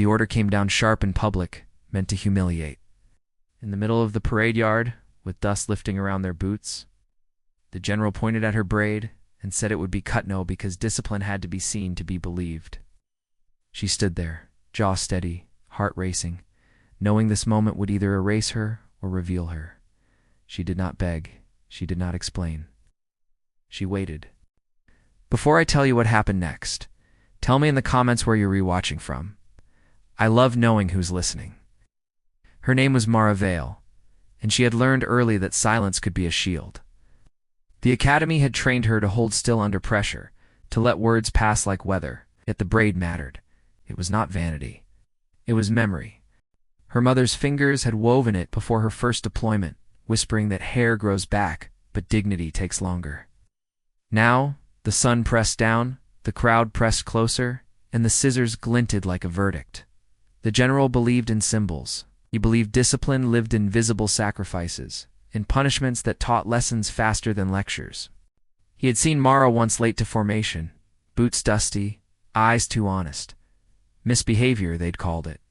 The order came down sharp in public, meant to humiliate. In the middle of the parade yard, with dust lifting around their boots, the general pointed at her braid and said it would be cut no because discipline had to be seen to be believed. She stood there, jaw steady, heart racing, knowing this moment would either erase her or reveal her. She did not beg. She did not explain. She waited. Before I tell you what happened next, tell me in the comments where you're rewatching from. I love knowing who's listening. Her name was Mara Vale, and she had learned early that silence could be a shield. The academy had trained her to hold still under pressure, to let words pass like weather, yet the braid mattered. It was not vanity. It was memory. Her mother's fingers had woven it before her first deployment, whispering that hair grows back, but dignity takes longer. Now, the sun pressed down, the crowd pressed closer, and the scissors glinted like a verdict. The general believed in symbols. He believed discipline lived in visible sacrifices, in punishments that taught lessons faster than lectures. He had seen Mara once late to formation, boots dusty, eyes too honest. Misbehavior, they'd called it.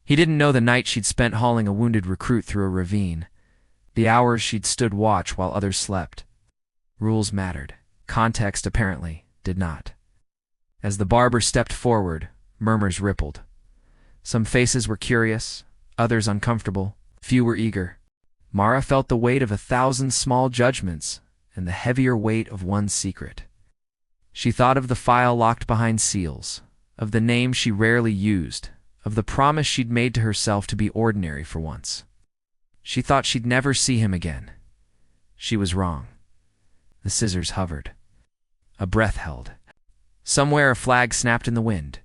He didn't know the night she'd spent hauling a wounded recruit through a ravine, the hours she'd stood watch while others slept. Rules mattered. Context, apparently, did not. As the barber stepped forward, murmurs rippled. Some faces were curious, others uncomfortable, few were eager. Mara felt the weight of 1,000 small judgments and the heavier weight of one secret. She thought of the file locked behind seals, of the name she rarely used, of the promise she'd made to herself to be ordinary for once. She thought she'd never see him again. She was wrong. The scissors hovered. A breath held. Somewhere a flag snapped in the wind.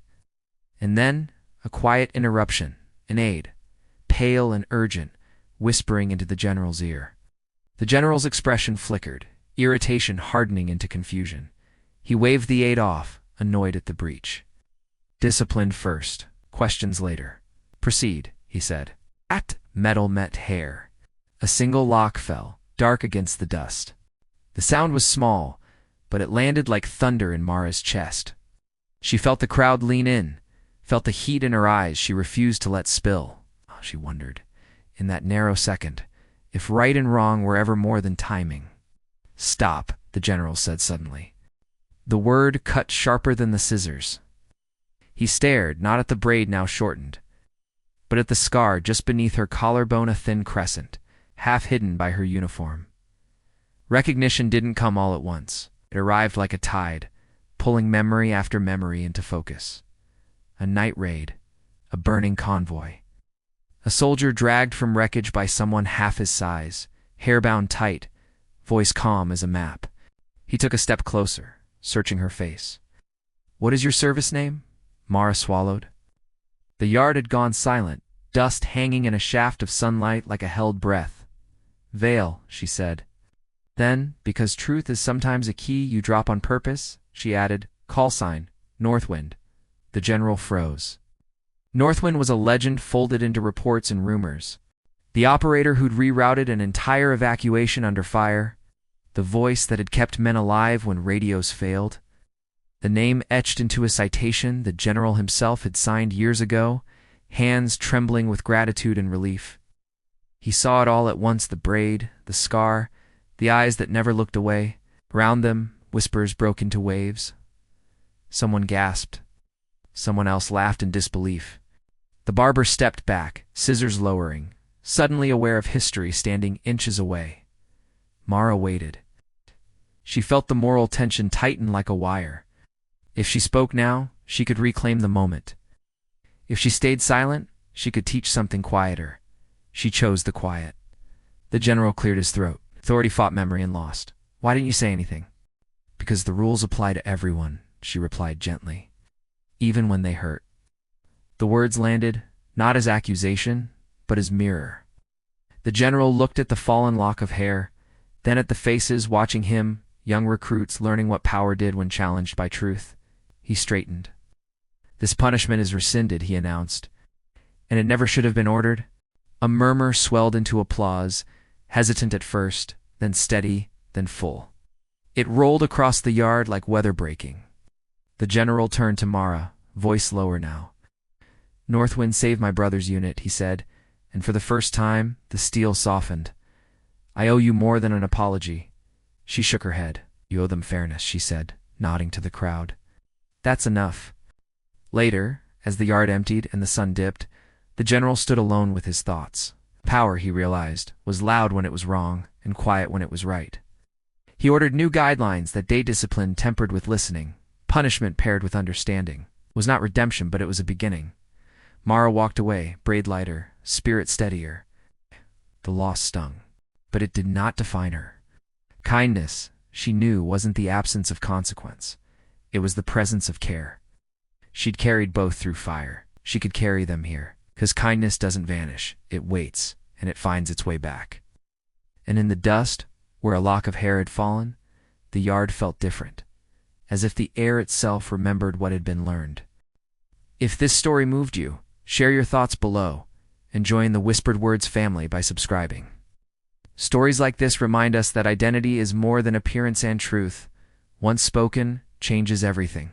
And then a quiet interruption, an aide, pale and urgent, whispering into the general's ear. The general's expression flickered, irritation hardening into confusion. He waved the aide off, annoyed at the breach. Discipline first, questions later. Proceed, he said. Metal met hair. A single lock fell, dark against the dust. The sound was small, but it landed like thunder in Mara's chest. She felt the crowd lean in, felt the heat in her eyes she refused to let spill. She wondered, in that narrow second, if right and wrong were ever more than timing. Stop, the general said suddenly. The word cut sharper than the scissors. He stared, not at the braid now shortened, but at the scar just beneath her collarbone, a thin crescent, half hidden by her uniform. Recognition didn't come all at once. It arrived like a tide, pulling memory after memory into focus. A night raid, a burning convoy. A soldier dragged from wreckage by someone half his size, hair bound tight, voice calm as a map. He took a step closer, searching her face. What is your service name? Mara swallowed. The yard had gone silent, dust hanging in a shaft of sunlight like a held breath. Vale, she said. Then, because truth is sometimes a key you drop on purpose, she added, call sign, Northwind. The general froze. Northwind was a legend folded into reports and rumors. The operator who'd rerouted an entire evacuation under fire. The voice that had kept men alive when radios failed. The name etched into a citation the general himself had signed years ago, hands trembling with gratitude and relief. He saw it all at once, the braid, the scar, the eyes that never looked away. Around them, whispers broke into waves. Someone gasped. Someone else laughed in disbelief. The barber stepped back, scissors lowering, suddenly aware of history standing inches away. Mara waited. She felt the moral tension tighten like a wire. If she spoke now, she could reclaim the moment. If she stayed silent, she could teach something quieter. She chose the quiet. The general cleared his throat. Authority fought memory and lost. Why didn't you say anything? Because the rules apply to everyone, she replied gently. Even when they hurt. The words landed, not as accusation, but as mirror. The general looked at the fallen lock of hair, then at the faces watching him, young recruits learning what power did when challenged by truth. He straightened. This punishment is rescinded, he announced. And it never should have been ordered. A murmur swelled into applause, hesitant at first, then steady, then full. It rolled across the yard like weather breaking. The general turned to Mara, voice lower now. Northwind saved my brother's unit, he said, and for the first time, the steel softened. I owe you more than an apology. She shook her head. You owe them fairness, she said, nodding to the crowd. That's enough. Later, as the yard emptied and the sun dipped, the general stood alone with his thoughts. Power, he realized, was loud when it was wrong and quiet when it was right. He ordered new guidelines that day discipline tempered with listening, punishment paired with understanding. It was not redemption, but it was a beginning. Mara walked away, braid lighter, spirit steadier. The loss stung, but it did not define her. Kindness, she knew, wasn't the absence of consequence. It was the presence of care. She'd carried both through fire. She could carry them here, because kindness doesn't vanish. It waits, and it finds its way back. And in the dust, where a lock of hair had fallen, the yard felt different, as if the air itself remembered what had been learned. If this story moved you, share your thoughts below, and join the Whispered Words family by subscribing. Stories like this remind us that identity is more than appearance and truth. Once spoken, changes everything.